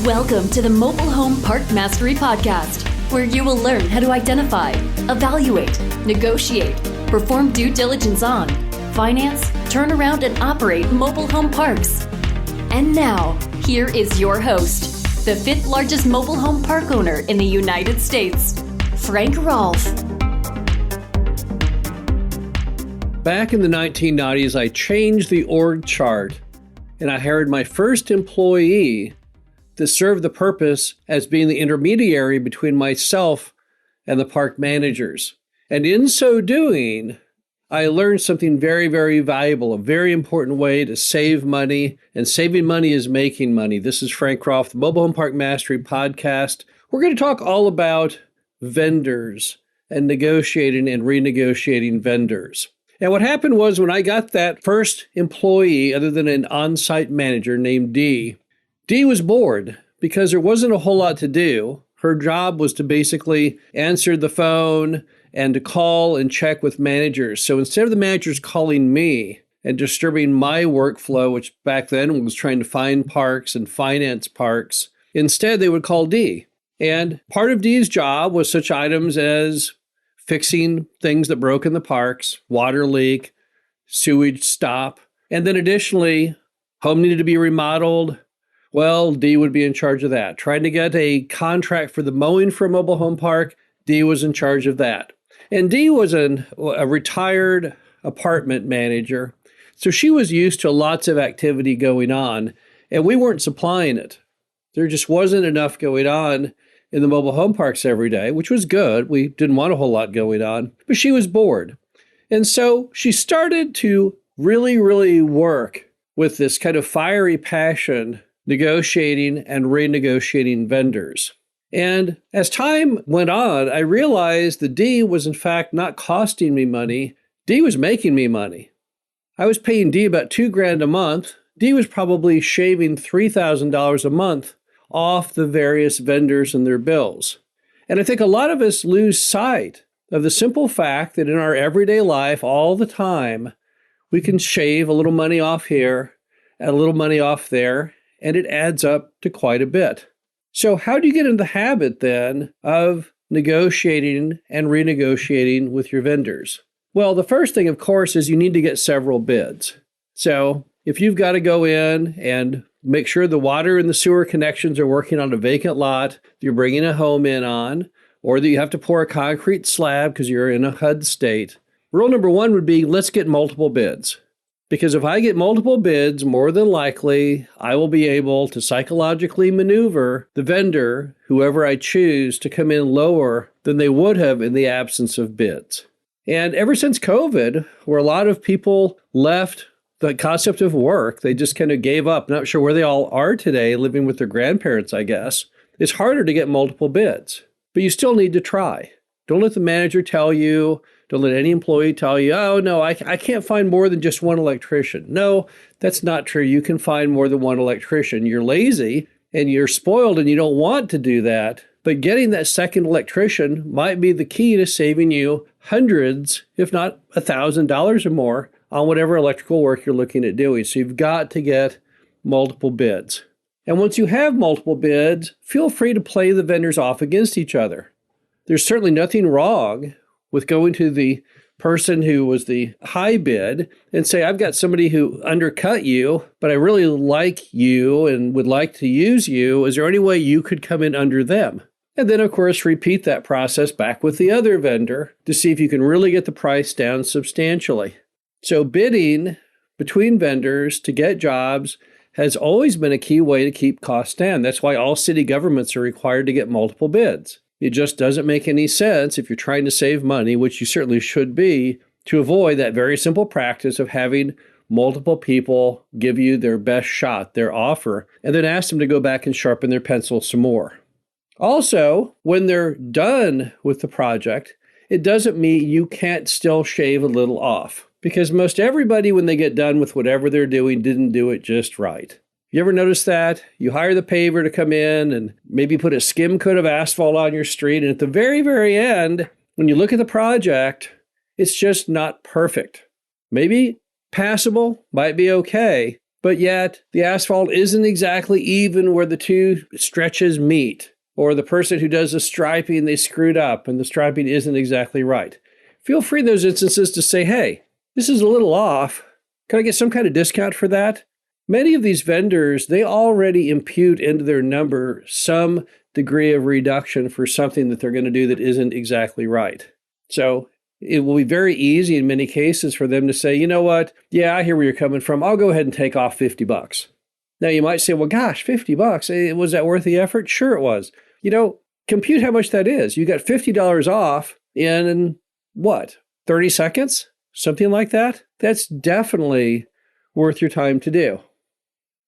Welcome to the Mobile Home Park Mastery Podcast, where you will learn how to identify, evaluate, negotiate, perform due diligence on, finance, turn around, and operate mobile home parks. And now, here is your host, the fifth largest mobile home park owner in the United States, Frank Rolfe. Back in the 1990s, I changed the org chart and I hired my first employee to serve the purpose as being the intermediary between myself and the park managers. And in so doing, I learned something very, very valuable, a very important way to save money. And saving money is making money. This is Frank Rolfe, the Mobile Home Park Mastery Podcast. We're going to talk all about vendors and negotiating and renegotiating vendors. And what happened was when I got that first employee, other than an on-site manager named Dee was bored because there wasn't a whole lot to do. Her job was to basically answer the phone and to call and check with managers. So instead of the managers calling me and disturbing my workflow, which back then was trying to find parks and finance parks, instead they would call Dee. And part of Dee's job was such items as fixing things that broke in the parks, water leak, sewage stop, and then additionally, home needed to be remodeled. Well, Dee would be in charge of that. Trying to get a contract for the mowing for a mobile home park, Dee was in charge of that. And Dee was a retired apartment manager, so she was used to lots of activity going on, and we weren't supplying it. There just wasn't enough going on in the mobile home parks every day, which was good. We didn't want a whole lot going on, but she was bored. And so she started to really work with this kind of fiery passion, negotiating and renegotiating vendors. And as time went on, I realized that Dee was in fact not costing me money. Dee was making me money. I was paying Dee about $2,000 a month. Dee was probably shaving $3,000 a month off the various vendors and their bills. And I think a lot of us lose sight of the simple fact that in our everyday life, all the time, we can shave a little money off here and a little money off there, and it adds up to quite a bit. So how do you get into the habit then of negotiating and renegotiating with your vendors? Well, the first thing, of course, is you need to get several bids. So if you've got to go in and make sure the water and the sewer connections are working on a vacant lot that you're bringing a home in on, or that you have to pour a concrete slab because you're in a HUD state, rule number one would be, let's get multiple bids. Because if I get multiple bids, more than likely, I will be able to psychologically maneuver the vendor, whoever I choose, to come in lower than they would have in the absence of bids. And ever since COVID, where a lot of people left the concept of work, they just kind of gave up, not sure where they all are today, living with their grandparents, I guess, it's harder to get multiple bids. But you still need to try. Don't let the manager tell you, don't let any employee tell you, oh, no, I can't find more than just one electrician. No, that's not true. You can find more than one electrician. You're lazy and you're spoiled and you don't want to do that. But getting that second electrician might be the key to saving you hundreds, if not $1,000 or more on whatever electrical work you're looking at doing. So you've got to get multiple bids. And once you have multiple bids, feel free to play the vendors off against each other. There's certainly nothing wrong with going to the person who was the high bid and say, I've got somebody who undercut you, but I really like you and would like to use you. Is there any way you could come in under them? And then, of course, repeat that process back with the other vendor to see if you can really get the price down substantially. So bidding between vendors to get jobs has always been a key way to keep costs down. That's why all city governments are required to get multiple bids. It just doesn't make any sense if you're trying to save money, which you certainly should be, to avoid that very simple practice of having multiple people give you their best shot, their offer, and then ask them to go back and sharpen their pencil some more. Also, when they're done with the project, it doesn't mean you can't still shave a little off, because most everybody, when they get done with whatever they're doing, didn't do it just right. You ever notice that? You hire the paver to come in and maybe put a skim coat of asphalt on your street, and at the very end, when you look at the project, it's just not perfect. Maybe passable, might be okay, but yet the asphalt isn't exactly even where the two stretches meet. Or the person who does the striping, they screwed up and the striping isn't exactly right. Feel free in those instances to say, hey, this is a little off. Can I get some kind of discount for that? Many of these vendors, they already impute into their number some degree of reduction for something that they're going to do that isn't exactly right. So it will be very easy in many cases for them to say, you know what? Yeah, I hear where you're coming from. I'll go ahead and take off $50. Now you might say, well, gosh, $50. Was that worth the effort? Sure it was. Compute how much that is. You got $50 off in what? 30 seconds? Something like that? That's definitely worth your time to do.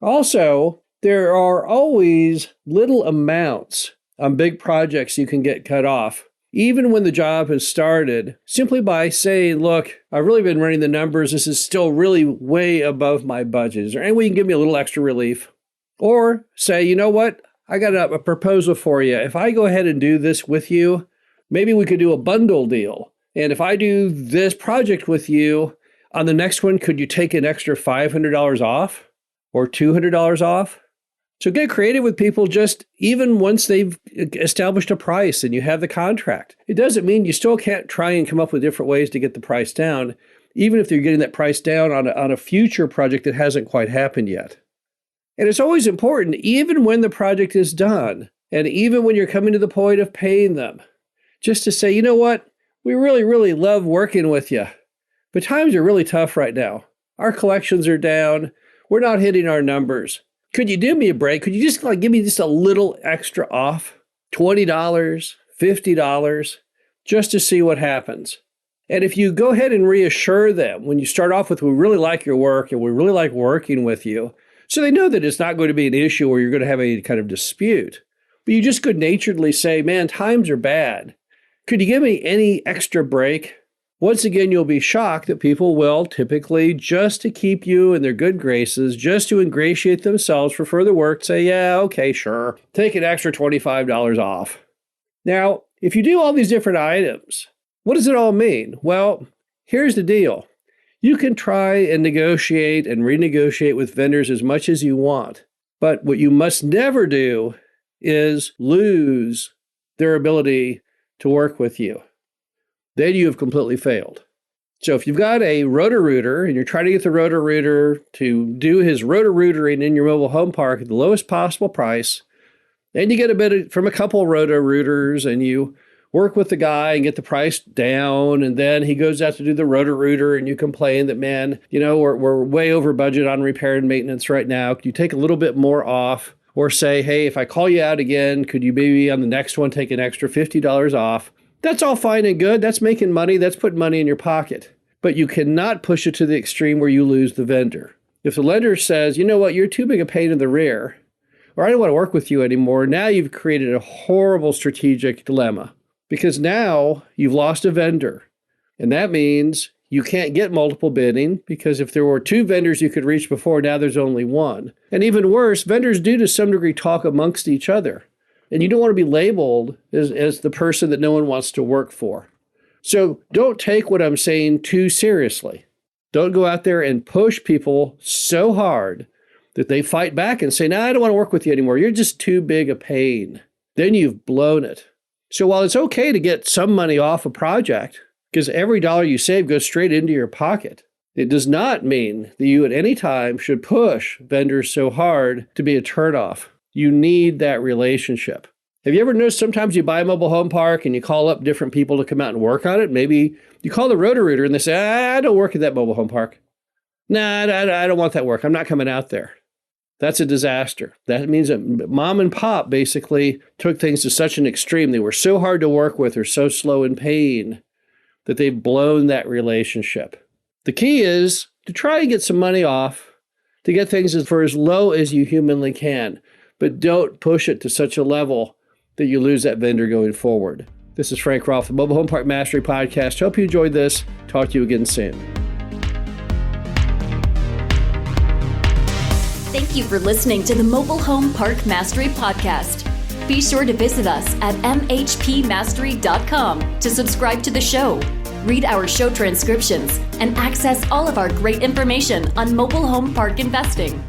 Also, there are always little amounts on big projects you can get cut off, even when the job has started, simply by saying, look, I've really been running the numbers. This is still really way above my budget. Is there any way you can give me a little extra relief? Or say, you know what? I got a proposal for you. If I go ahead and do this with you, maybe we could do a bundle deal. And if I do this project with you, on the next one, could you take an extra $500 off or $200 off? So get creative with people just even once they've established a price and you have the contract. It doesn't mean you still can't try and come up with different ways to get the price down, even if you're getting that price down on a future project that hasn't quite happened yet. And it's always important, even when the project is done, and even when you're coming to the point of paying them, just to say, you know what? We really, really love working with you, but times are really tough right now. Our collections are down. We're not hitting our numbers. Could you do me a break? Could you just give me just a little extra off? $20, $50, just to see what happens. And if you go ahead and reassure them when you start off with, we really like your work and we really like working with you, so they know that it's not going to be an issue where you're going to have any kind of dispute. But you just good-naturedly say, man, times are bad. Could you give me any extra break? Once again, you'll be shocked that people will typically, just to keep you in their good graces, just to ingratiate themselves for further work, say, yeah, okay, sure. Take an extra $25 off. Now, if you do all these different items, what does it all mean? Well, here's the deal. You can try and negotiate and renegotiate with vendors as much as you want. But what you must never do is lose their ability to work with you. Then you have completely failed. So if you've got a Roto-Rooter and you're trying to get the Roto-Rooter to do his Roto-Rootering in your mobile home park at the lowest possible price, and you get a bid from a couple of Roto-Rooters and you work with the guy and get the price down, and then he goes out to do the Roto-Rooter and you complain that, man, we're way over budget on repair and maintenance right now. Could you take a little bit more off? Or say, hey, if I call you out again, could you maybe on the next one take an extra $50 off? That's all fine and good. That's making money. That's putting money in your pocket. But you cannot push it to the extreme where you lose the vendor. If the lender says, you know what, you're too big a pain in the rear, or I don't want to work with you anymore, now you've created a horrible strategic dilemma. Because now you've lost a vendor. And that means you can't get multiple bidding, because if there were two vendors you could reach before, now there's only one. And even worse, vendors do to some degree talk amongst each other. And you don't want to be labeled as the person that no one wants to work for. So don't take what I'm saying too seriously. Don't go out there and push people so hard that they fight back and say, no, I don't want to work with you anymore. You're just too big a pain. Then you've blown it. So while it's okay to get some money off a project, because every dollar you save goes straight into your pocket, it does not mean that you at any time should push vendors so hard to be a turnoff. You need that relationship. Have you ever noticed sometimes you buy a mobile home park and you call up different people to come out and work on it? Maybe you call the Roto-Rooter and they say, I don't work at that mobile home park. Nah, I don't want that work. I'm not coming out there. That's a disaster. That means that mom and pop basically took things to such an extreme. They were so hard to work with or so slow in paying that they've blown that relationship. The key is to try and get some money off, to get things for as low as you humanly can, but don't push it to such a level that you lose that vendor going forward. This is Frank Rolfe, the Mobile Home Park Mastery Podcast. Hope you enjoyed this. Talk to you again soon. Thank you for listening to the Mobile Home Park Mastery Podcast. Be sure to visit us at mhpmastery.com to subscribe to the show. Read our show transcriptions and access all of our great information on mobile home park investing.